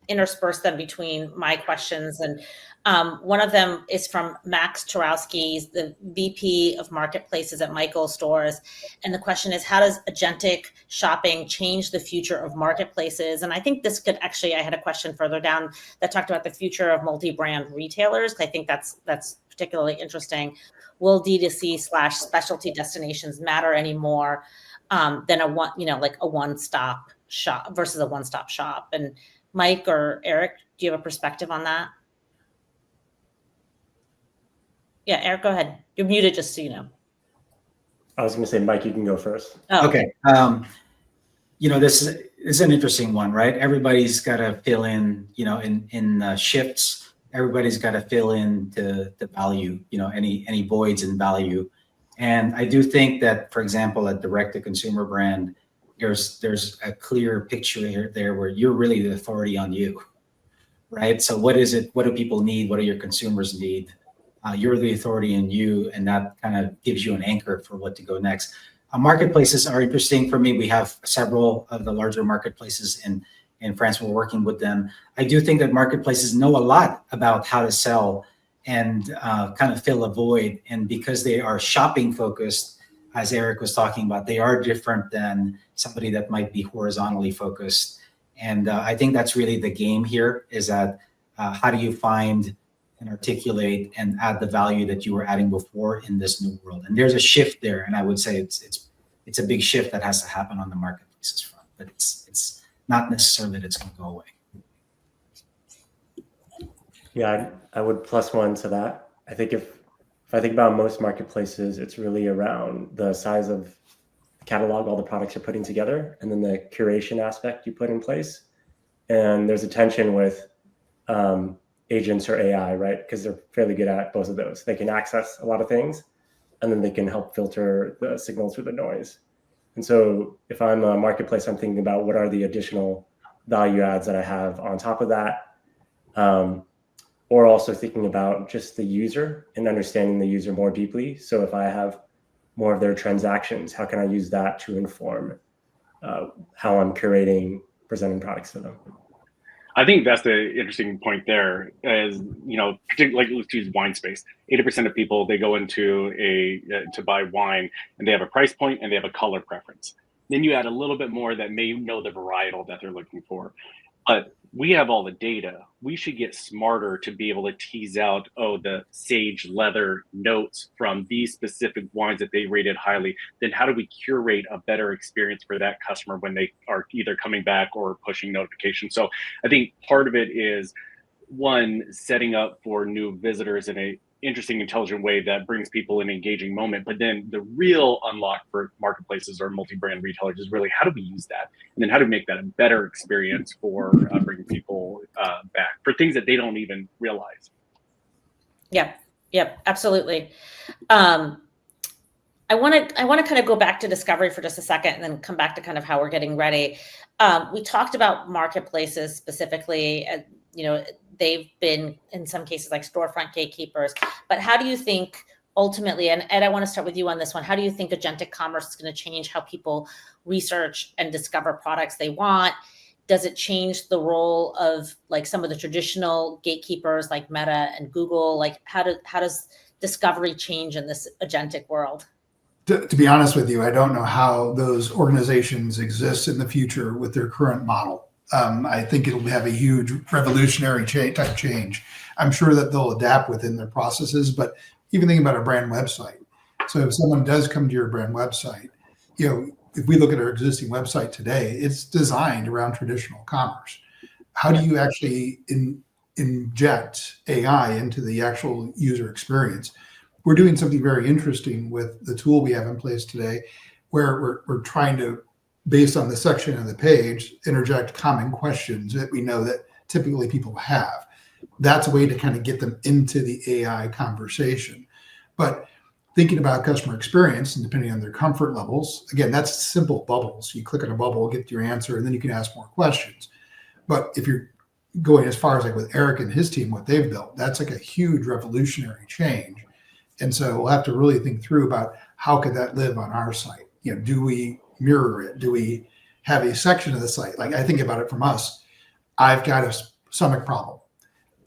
intersperse them between my questions. And one of them is from Max Turowski, the VP of Marketplaces at Michaels Stores. And the question is, how does agentic shopping change the future of marketplaces? And I think this could actually, I had a question further down that talked about the future of multi-brand retailers. I think that's particularly interesting. Will D2C/specialty destinations matter anymore than a one-stop shop versus a one-stop shop? And Mike or Eric, do you have a perspective on that? Yeah, Eric, go ahead. You're muted, just so you know. I was going to say, Mike, you can go first. Oh, okay. This is an interesting one, right? Everybody's got to fill in, in shifts. Everybody's got to fill in the value, any voids in value. And I do think that, for example, a direct-to-consumer brand, there's a clear picture there where you're really the authority on you, right? So what is it? What do people need? What do your consumers need? You're the authority in you, and that kind of gives you an anchor for what to go next. Marketplaces are interesting for me. We have several of the larger marketplaces in France. We're working with them. I do think that marketplaces know a lot about how to sell and kind of fill a void. And because they are shopping focused, as Eric was talking about, they are different than somebody that might be horizontally focused. And I think that's really the game here, is that how do you find and articulate and add the value that you were adding before in this new world? And there's a shift there. And I would say it's a big shift that has to happen on the marketplaces front, but it's not necessarily that it's going to go away. Yeah, I would plus one to that. I think if I think about most marketplaces, it's really around the size of the catalog, all the products you're putting together, and then the curation aspect you put in place. And there's a tension with agents or AI, right? Because they're fairly good at both of those. They can access a lot of things, and then they can help filter the signal through the noise. And so if I'm a marketplace, I'm thinking about what are the additional value adds that I have on top of that. Or also thinking about just the user and understanding the user more deeply. So if I have more of their transactions, how can I use that to inform how I'm curating, presenting products to them? I think that's the interesting point there is, particularly like let's use wine space. 80% of people, they go into to buy wine and they have a price point and they have a color preference. Then you add a little bit more that may know the varietal that they're looking for. But we have all the data. We should get smarter to be able to tease out, oh, the sage leather notes from these specific wines that they rated highly. Then how do we curate a better experience for that customer when they are either coming back or pushing notifications? So I think part of it is, one, setting up for new visitors in a interesting, intelligent way that brings people an engaging moment. But then the real unlock for marketplaces or multi-brand retailers is really, how do we use that? And then how do we make that a better experience for bringing people back for things that they don't even realize? Yep, absolutely. I want to kind of go back to discovery for just a second and then come back to kind of how we're getting ready. We talked about marketplaces specifically, they've been in some cases like storefront gatekeepers, but how do you think ultimately, and Ed, I want to start with you on this one, how do you think agentic commerce is going to change how people research and discover products they want? Does it change the role of like some of the traditional gatekeepers like Meta and Google? Like how does discovery change in this agentic world? To be honest with you, I don't know how those organizations exist in the future with their current model. I think it'll have a huge revolutionary type change. I'm sure that they'll adapt within their processes, but even thinking about a brand website. So if someone does come to your brand website, if we look at our existing website today, it's designed around traditional commerce. How do you actually inject AI into the actual user experience? We're doing something very interesting with the tool we have in place today, where we're trying to, based on the section of the page, interject common questions that we know that typically people have. That's a way to kind of get them into the AI conversation. But thinking about customer experience and depending on their comfort levels, again, that's simple bubbles. You click on a bubble, get your answer, and then you can ask more questions. But if you're going as far as like with Eric and his team, what they've built, that's like a huge revolutionary change. And so we'll have to really think through about how could that live on our site? Do we mirror it? Do we have a section of the site? Like I think about it from us, I've got a stomach problem.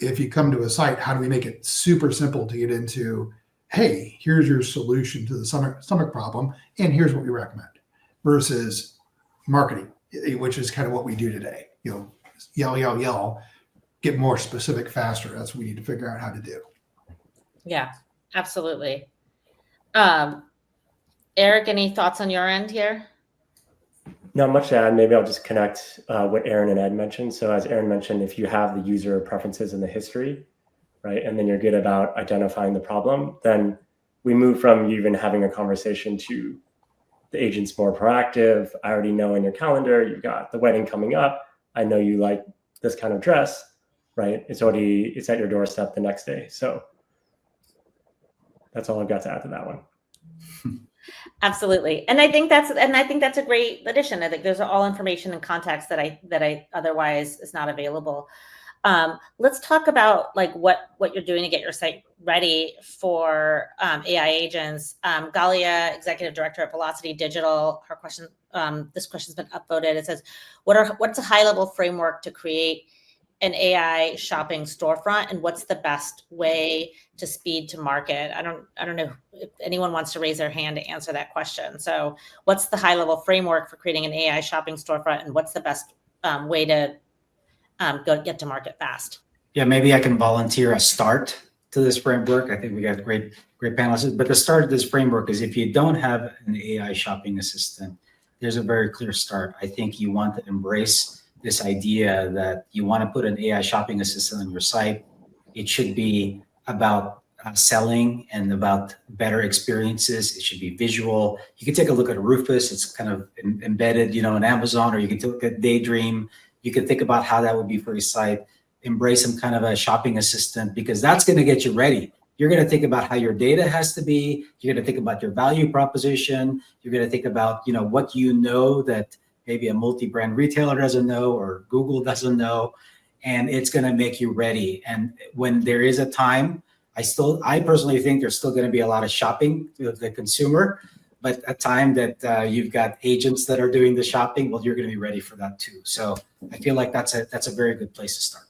If you come to a site, how do we make it super simple to get into, hey, here's your solution to the stomach problem, and here's what we recommend, versus marketing, which is kind of what we do today. Yell, get more specific faster. That's what we need to figure out how to do. Yeah, absolutely. Eric, any thoughts on your end here? Not much to add. Maybe I'll just connect what Aaron and Ed mentioned. So as Aaron mentioned, if you have the user preferences in the history, right, and then you're good about identifying the problem, then we move from you even having a conversation to the agent's more proactive. I already know in your calendar, you've got the wedding coming up. I know you like this kind of dress, right? It's at your doorstep the next day. So that's all I've got to add to that one. Absolutely. And I think that's a great addition. I think there's all information and context that I otherwise is not available. Let's talk about like what you're doing to get your site ready for AI agents. Galia, Executive Director at Velocity Digital, her question, this question's been upvoted. It says, what's a high level framework to create an AI shopping storefront, and what's the best way to speed to market? I don't know if anyone wants to raise their hand to answer that question. So what's the high level framework for creating an AI shopping storefront, and what's the best way to get to market fast? Yeah, maybe I can volunteer a start to this framework. I think we got great panelists, but the start of this framework is if you don't have an AI shopping assistant, there's a very clear start. I think you want to embrace this idea that you want to put an AI shopping assistant on your site. It should be about selling and about better experiences. It should be visual. You can take a look at Rufus. It's kind of embedded, in Amazon, or you can look at Daydream. You can think about how that would be for your site. Embrace some kind of a shopping assistant, because that's going to get you ready. You're going to think about how your data has to be. You're going to think about your value proposition. You're going to think about, what that maybe a multi-brand retailer doesn't know or Google doesn't know, and it's going to make you ready. And when there is a time, I personally think there's still going to be a lot of shopping to the consumer, but a time that you've got agents that are doing the shopping, well, you're going to be ready for that too. So I feel like that's a very good place to start.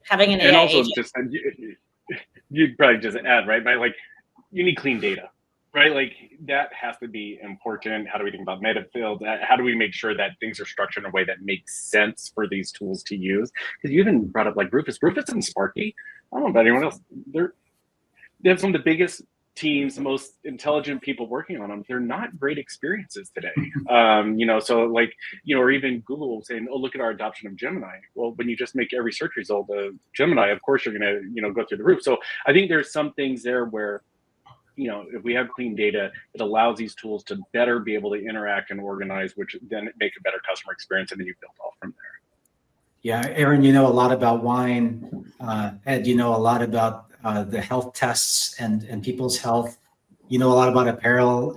Having an and AI also agent. just you'd probably just add, right? But like, you need clean data. right? Like that has to be important. How do we think about meta fields? How do we make sure that things are structured in a way that makes sense for these tools to use? Because you even brought up like Rufus and Sparky. I don't know about anyone else. They have some of the biggest teams, the most intelligent people working on them. They're not great experiences today. So like, or even Google saying, oh, look at our adoption of Gemini. Well, when you just make every search result of Gemini, of course you're going to, go through the roof. So I think there's some things there where, if we have clean data, it allows these tools to better be able to interact and organize, which then make a better customer experience, and then you build off from there. Yeah, Aaron, you know a lot about wine. Ed, you know a lot about the health tests and people's health. You know a lot about apparel,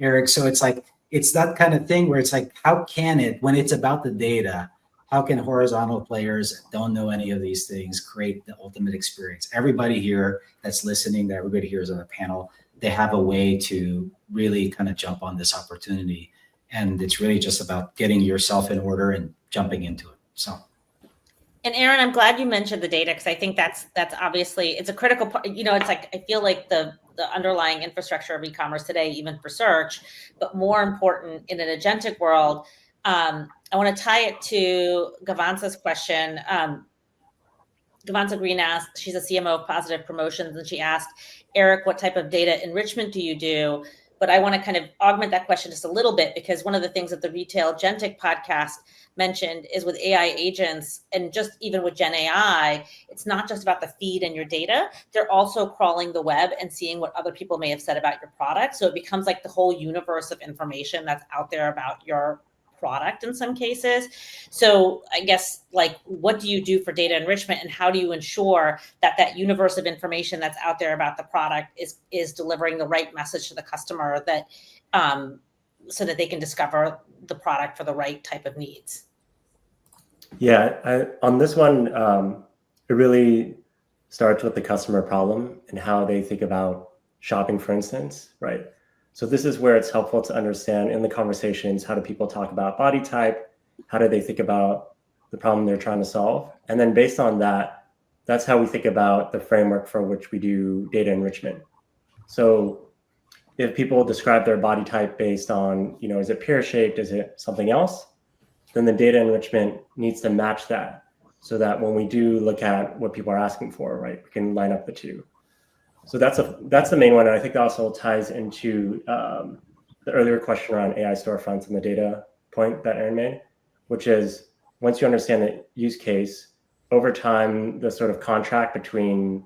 Eric. So it's like, it's that kind of thing where it's like, how can it, when it's about the data, how can horizontal players don't know any of these things create the ultimate experience? Everybody here that's listening, that everybody here is on the panel, they have a way to really kind of jump on this opportunity. And it's really just about getting yourself in order and jumping into it. So. And Aaron, I'm glad you mentioned the data, because I think that's obviously, it's a critical part. It's like, I feel like the underlying infrastructure of e-commerce today, even for search, but more important in an agentic world. I want to tie it to Gavansa's question. Gavansa Green asked, she's a CMO of Positive Promotions, and she asked, Eric, what type of data enrichment do you do? But I want to kind of augment that question just a little bit, because one of the things that the Retail Agentic podcast mentioned is with AI agents, and just even with Gen AI, it's not just about the feed and your data. They're also crawling the web and seeing what other people may have said about your product. So it becomes like the whole universe of information that's out there about your product in some cases. So I guess, like, what do you do for data enrichment, and how do you ensure that that universe of information that's out there about the product is delivering the right message to the customer, that so that they can discover the product for the right type of needs? Yeah, on this one, it really starts with the customer problem and how they think about shopping, for instance, right? So this is where it's helpful to understand in the conversations, how do people talk about body type? How do they think about the problem they're trying to solve? And then based on that, that's how we think about the framework for which we do data enrichment. So if people describe their body type based on, is it pear-shaped? Is it something else? Then the data enrichment needs to match that, so that when we do look at what people are asking for, right, we can line up the two. So that's the main one. And I think that also ties into the earlier question around AI storefronts and the data point that Aaron made, which is, once you understand the use case, over time, the sort of contract between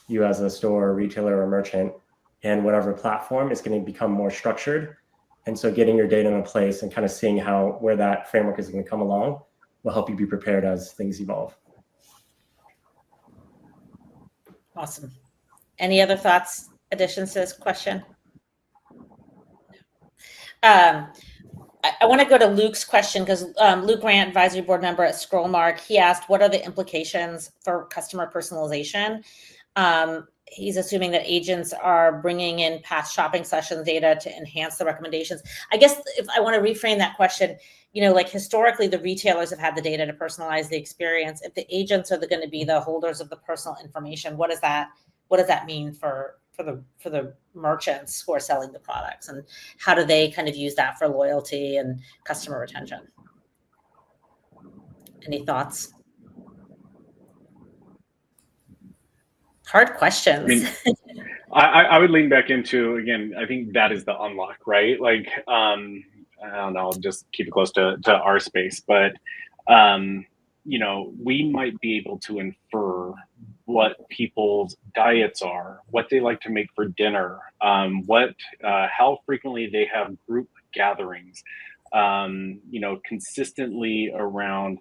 you as a store, retailer, or merchant and whatever platform is going to become more structured. And so getting your data in place and kind of seeing where that framework is going to come along will help you be prepared as things evolve. Awesome. Any other thoughts, additions to this question? I want to go to Luke's question, because Luke Grant, advisory board member at Scrollmark, he asked, what are the implications for customer personalization? He's assuming that agents are bringing in past shopping session data to enhance the recommendations. I guess if I want to reframe that question, like historically, the retailers have had the data to personalize the experience. If the agents are going to be the holders of the personal information, what does that mean for the merchants who are selling the products, and how do they kind of use that for loyalty and customer retention? Any thoughts? Hard questions. I would lean back into, again, I think that is the unlock, right? Like, I don't know, I'll just keep it close to our space, but, we might be able to infer what people's diets are, what they like to make for dinner, how frequently they have group gatherings, consistently around,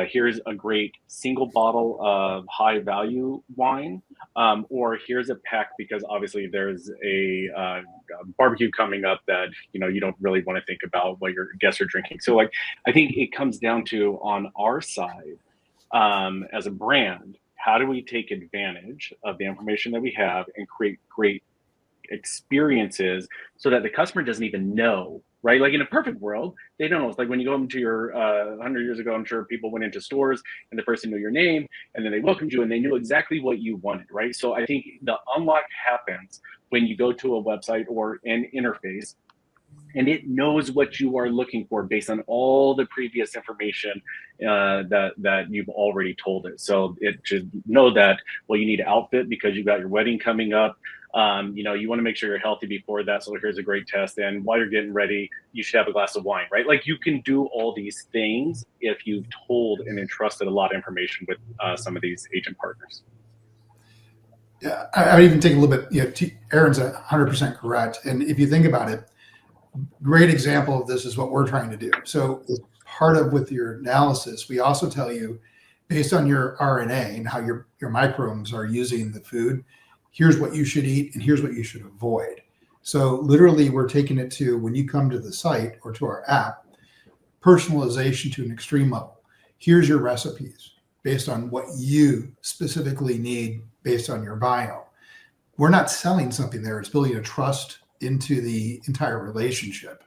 here's a great single bottle of high value wine, or here's a pack because obviously there's a barbecue coming up that, you don't really want to think about what your guests are drinking. So like, I think it comes down to, on our side, as a brand, how do we take advantage of the information that we have and create great experiences so that the customer doesn't even know right? Like in a perfect world, they don't know. It's like when you go into your 100 years ago, I'm sure people went into stores and the person knew your name and then they welcomed you and they knew exactly what you wanted, right? So I think the unlock happens when you go to a website or an interface and it knows what you are looking for based on all the previous information that you've already told it. So it should know that, well, you need an outfit because you've got your wedding coming up. You know, you want to make sure you're healthy before that. So here's a great test. And while you're getting ready, you should have a glass of wine, right? Like you can do all these things if you've told and entrusted a lot of information with some of these agent partners. Yeah, I even take a little bit, Aaron's 100% correct. And if you think about it, great example of this is what we're trying to do. So as part of with your analysis, we also tell you based on your RNA and how your microbes are using the food, here's what you should eat and here's what you should avoid. So literally we're taking it to when you come to the site or to our app, personalization to an extreme level. Here's your recipes based on what you specifically need based on your bio. We're not selling something there. It's building a trust into the entire relationship.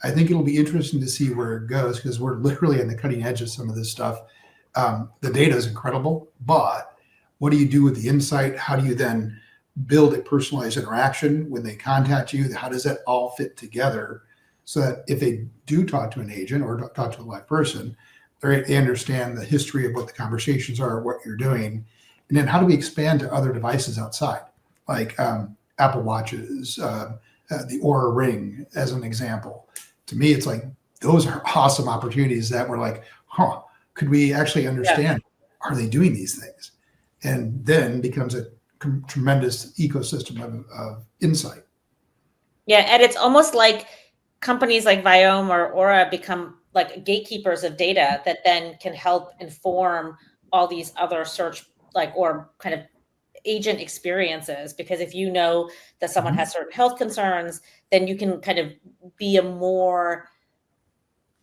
I think it'll be interesting to see where it goes because we're literally on the cutting edge of some of this stuff. The data is incredible, but what do you do with the insight? How do you then build a personalized interaction when they contact you? How does that all fit together so that if they do talk to an agent or talk to a live person, they understand the history of what the conversations are, what you're doing, and then how do we expand to other devices outside, like Apple Watches, the Oura Ring, as an example. To me, it's like those are awesome opportunities that we're like, could we actually understand? Are they doing these things? And then becomes a tremendous ecosystem of insight. Yeah, and it's almost like companies like Viome or Aura become like gatekeepers of data that then can help inform all these other search or kind of agent experiences, because if you know that someone has certain health concerns, then you can kind of be a more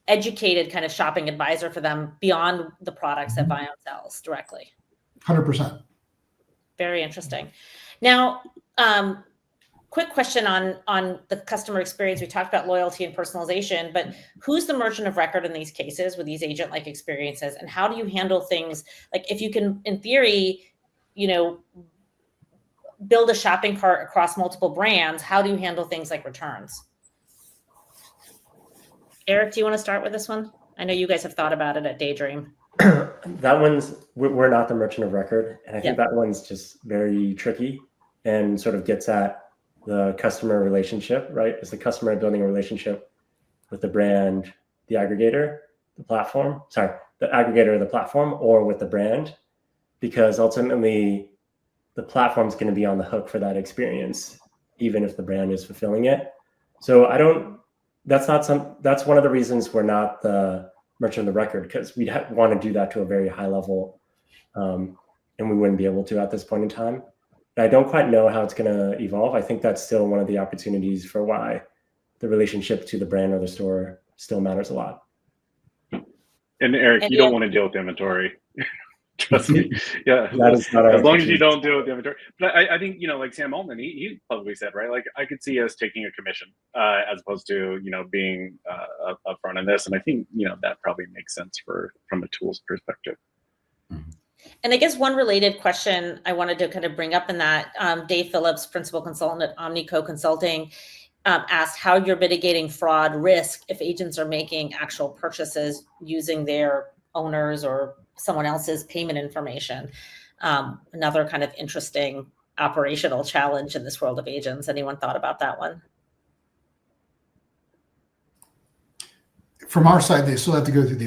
educated kind of shopping advisor for them beyond the products that Viome sells directly. 100%. Very interesting. Now, quick question on the customer experience. We talked about loyalty and personalization, but who's the merchant of record in these cases with these agent-like experiences, and how do you handle things like if you can, in theory, build a shopping cart across multiple brands, how do you handle things like returns? Eric, do you want to start with this one? I know you guys have thought about it at Daydream. That one's, we're not the merchant of record. And I think that one's just very tricky and sort of gets at the customer relationship, right? Is the customer building a relationship with the brand, the aggregator, the platform, the aggregator of the platform, or with the brand? Because ultimately the platform's going to be on the hook for that experience, even if the brand is fulfilling it. So that's one of the reasons we're not the merchant of the record, because we'd want to do that to a very high level. And we wouldn't be able to at this point in time. And I don't quite know how it's going to evolve. I think that's still one of the opportunities for why the relationship to the brand or the store still matters a lot. And Eric, you don't want to deal with inventory. Trust me. Yeah. As long as you don't deal with the inventory. But I think, like Sam Altman, he publicly said, right? Like I could see us taking a commission as opposed to, being upfront in this. And I think, that probably makes sense from a tools perspective. And I guess one related question I wanted to kind of bring up in that, Dave Phillips, principal consultant at Omnico Consulting, asked how you're mitigating fraud risk if agents are making actual purchases using their owners or someone else's payment information. Another kind of interesting operational challenge in this world of agents. Anyone thought about that one? From our side, they still have to go through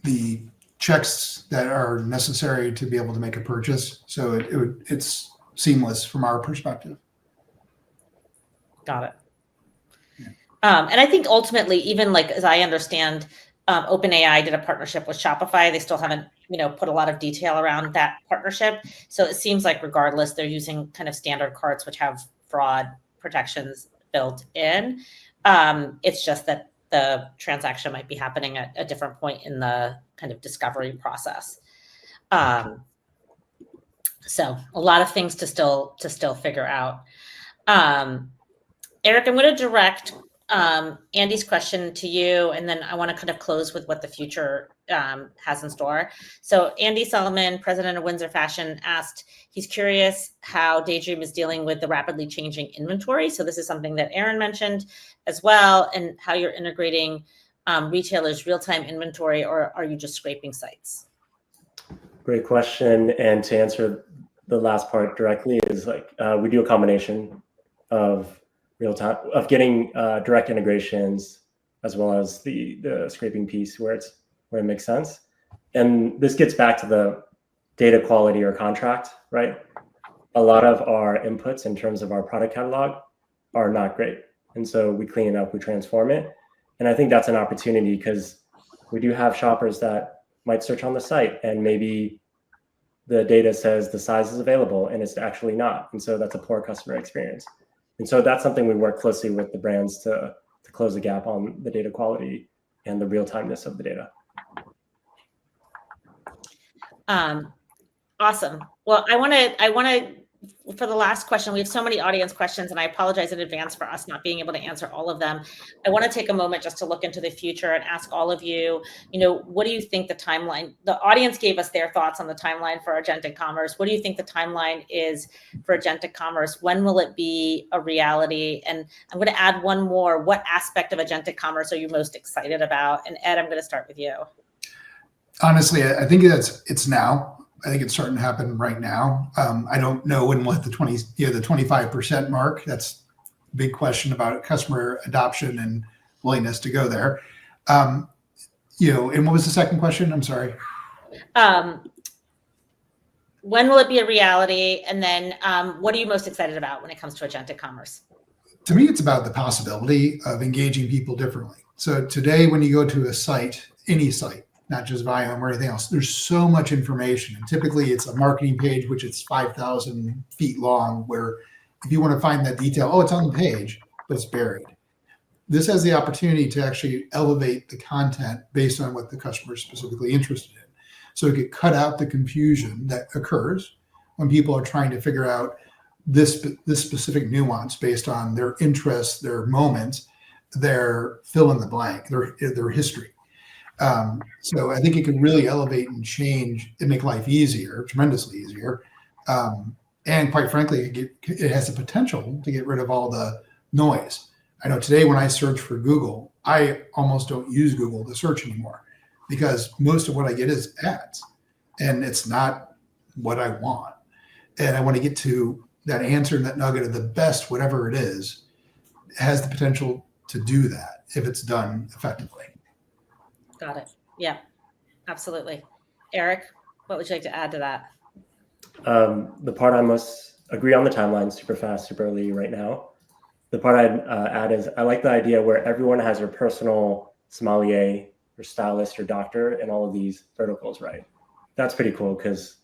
the checks that are necessary to be able to make a purchase. So it's seamless from our perspective. Got it. Yeah. And I think ultimately, even like as I understand, OpenAI did a partnership with Shopify. They still haven't, put a lot of detail around that partnership. So it seems like regardless, they're using kind of standard carts which have fraud protections built in. It's just that the transaction might be happening at a different point in the kind of discovery process. So a lot of things to still figure out. Eric, I'm going to direct Andy's question to you, and then I want to kind of close with what the future has in store. So Andy Solomon, president of Windsor Fashion, asked, he's curious how Daydream is dealing with the rapidly changing inventory. So this is something that Aaron mentioned as well, and how you're integrating retailers' real-time inventory, or are you just scraping sites? Great question. And to answer the last part directly is like, we do a combination of real-time, of getting direct integrations, as well as the scraping piece where it makes sense. And this gets back to the data quality or contract, right? A lot of our inputs in terms of our product catalog are not great. And so we clean it up, we transform it. And I think that's an opportunity because we do have shoppers that might search on the site and maybe the data says the size is available and it's actually not. And so that's a poor customer experience. And so that's something we work closely with the brands to close the gap on the data quality and the real-timeness of the data. Awesome. Well, I want to, for the last question, we have so many audience questions, and I apologize in advance for us not being able to answer all of them. I want to take a moment just to look into the future and ask all of you, what do you think the timeline, the audience gave us their thoughts on the timeline for Agentic Commerce. What do you think the timeline is for Agentic Commerce? When will it be a reality? And I'm going to add one more. What aspect of Agentic Commerce are you most excited about? And Ed, I'm going to start with you. Honestly, I think it's now. I think it's starting to happen right now. I don't know when we'll hit the 25% mark. That's a big question about customer adoption and willingness to go there. And what was the second question? I'm sorry. When will it be a reality? And then what are you most excited about when it comes to Agentic Commerce? To me, it's about the possibility of engaging people differently. So today, when you go to a site, any site, not just Viome or anything else, there's so much information. And typically it's a marketing page, which is 5,000 feet long, where if you want to find that detail, it's on the page, but it's buried. This has the opportunity to actually elevate the content based on what the customer is specifically interested in. So it could cut out the confusion that occurs when people are trying to figure out this specific nuance based on their interests, their moments, their fill in the blank, their history. So I think it can really elevate and change and make life easier, tremendously easier. And quite frankly, it has the potential to get rid of all the noise. I know today when I search for Google, I almost don't use Google to search anymore because most of what I get is ads and it's not what I want. And I want to get to that answer and that nugget of the best, whatever it is, has the potential to do that if it's done effectively. Got it. Yeah, absolutely. Eric, what would you like to add to that? The part I most agree on the timeline, super fast, super early right now. The part I'd add is I like the idea where everyone has their personal sommelier or stylist or doctor in all of these verticals, right? That's pretty cool because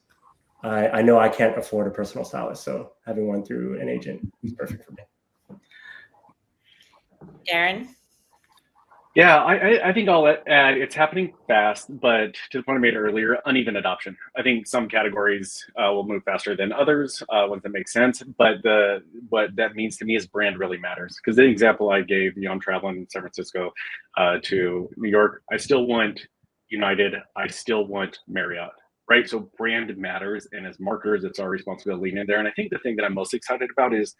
I know I can't afford a personal stylist. So having one through an agent is perfect for me. Aaron? Yeah, I think I'll add it's happening fast, but to the point I made earlier, uneven adoption. I think some categories will move faster than others once it makes sense. But what that means to me is brand really matters. Because the example I gave, I'm traveling San Francisco to New York. I still want United. I still want Marriott. Right. So brand matters. And as marketers, it's our responsibility to lean in there. And I think the thing that I'm most excited about is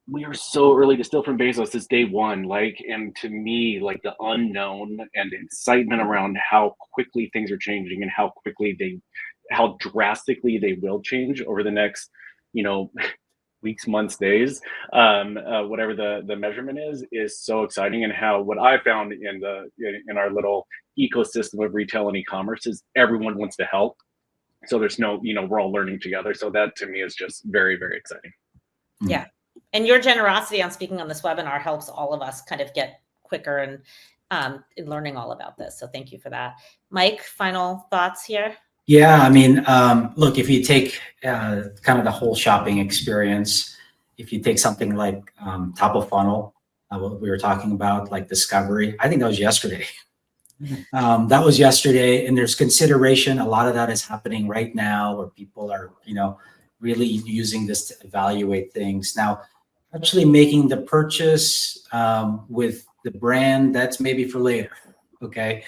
we are so early to steal from Bezos. It's day one. And to me, the unknown and the excitement around how quickly things are changing and how drastically they will change over the next, weeks, months, days, whatever the measurement is so exciting. And how what I found in our little ecosystem of retail and e-commerce is everyone wants to help. So there's no, we're all learning together. So that to me is just very, very exciting. Yeah. And your generosity on speaking on this webinar helps all of us kind of get quicker and in learning all about this. So thank you for that. Mike, final thoughts here? Yeah, I mean, look, if you take kind of the whole shopping experience, if you take something like top of funnel, what we were talking about, like discovery, I think that was yesterday. That was yesterday, and there's consideration. A lot of that is happening right now where people are, really using this to evaluate things. Now, actually making the purchase with the brand, that's maybe for later. Okay.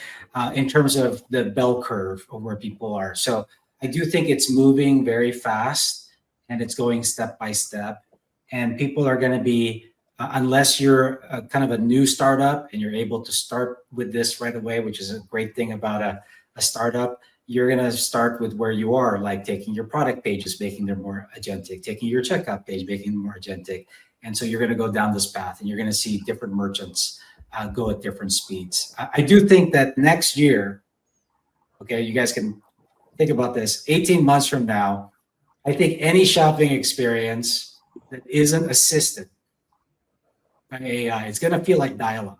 In terms of the bell curve of where people are. So I do think it's moving very fast and it's going step by step. And people are going to be, unless you're kind of a new startup and you're able to start with this right away, which is a great thing about a startup, you're going to start with where you are, like taking your product pages, making them more agentic, taking your checkout page, making them more agentic. And so you're going to go down this path and you're going to see different merchants go at different speeds. I do think that next year, okay, you guys can think about this, 18 months from now, I think any shopping experience that isn't assisted by AI, it's going to feel like dial-up.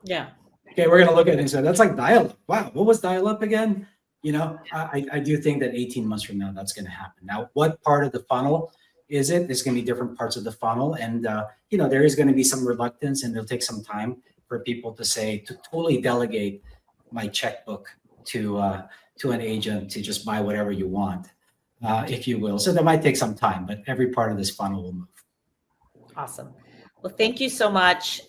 Yeah. Okay, we're going to look at it and say, that's like dial-up. Wow, what was dial-up again? You know, I do think that 18 months from now, that's going to happen. Now, what part of the funnel is it? There's going to be different parts of the funnel. And, you know, there is going to be some reluctance and it'll take some time for people to say, to totally delegate my checkbook to an agent to just buy whatever you want, if you will. So that might take some time, but every part of this funnel will move. Awesome. Well, thank you so much.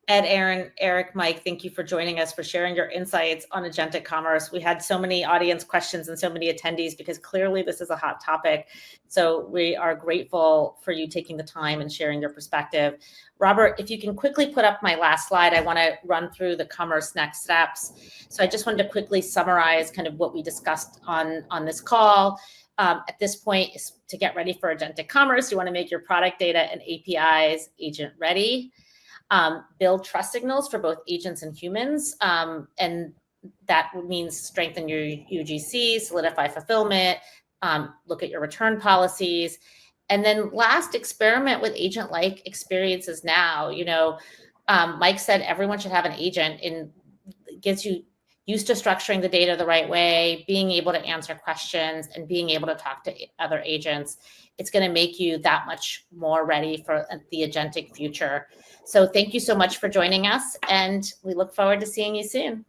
Ed, Aaron, Eric, Mike, thank you for joining us, for sharing your insights on agentic commerce. We had so many audience questions and so many attendees because clearly this is a hot topic. So we are grateful for you taking the time and sharing your perspective. Robert, if you can quickly put up my last slide, I want to run through the commerce next steps. So I just wanted to quickly summarize kind of what we discussed on this call. At this point, is to get ready for agentic commerce, you want to make your product data and APIs agent ready. Build trust signals for both agents and humans. And that means strengthen your UGC, solidify fulfillment, look at your return policies. And then last, experiment with agent-like experiences now. You know, Mike said everyone should have an agent, and gets you used to structuring the data the right way, being able to answer questions and being able to talk to other agents. It's going to make you that much more ready for the agentic future. So thank you so much for joining us, and we look forward to seeing you soon.